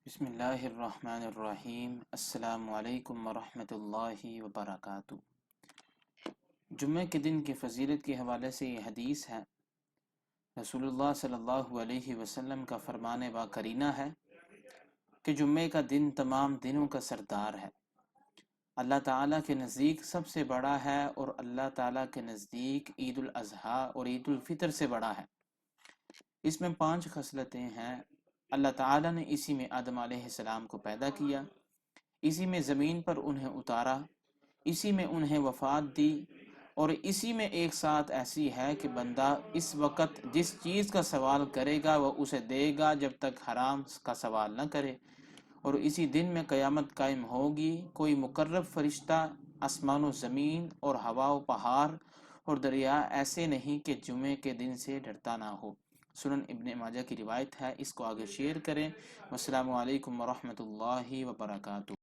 بسم اللہ الرحمن الرحیم۔ السلام علیکم ورحمۃ اللہ وبرکاتہ۔ جمعہ کے دن کی فضیلت کے حوالے سے یہ حدیث ہے۔ رسول اللہ صلی اللہ علیہ وسلم کا فرمان با کرینہ ہے کہ جمعہ کا دن تمام دنوں کا سردار ہے، اللہ تعالیٰ کے نزدیک سب سے بڑا ہے، اور اللہ تعالیٰ کے نزدیک عید الاضحیٰ اور عید الفطر سے بڑا ہے۔ اس میں 5 خصلتیں ہیں۔ اللہ تعالیٰ نے اسی میں آدم علیہ السلام کو پیدا کیا، اسی میں زمین پر انہیں اتارا، اسی میں انہیں وفات دی، اور اسی میں ایک ساتھ ایسی ہے کہ بندہ اس وقت جس چیز کا سوال کرے گا وہ اسے دے گا جب تک حرام کا سوال نہ کرے، اور اسی دن میں قیامت قائم ہوگی۔ کوئی مقرب فرشتہ آسمان و زمین اور ہوا و پہاڑ اور دریا ایسے نہیں کہ جمعے کے دن سے ڈرتا نہ ہو۔ سنن ابن ماجہ کی روایت ہے، اس کو آگے شیئر کریں۔ والسلام علیکم ورحمۃ اللہ وبرکاتہ۔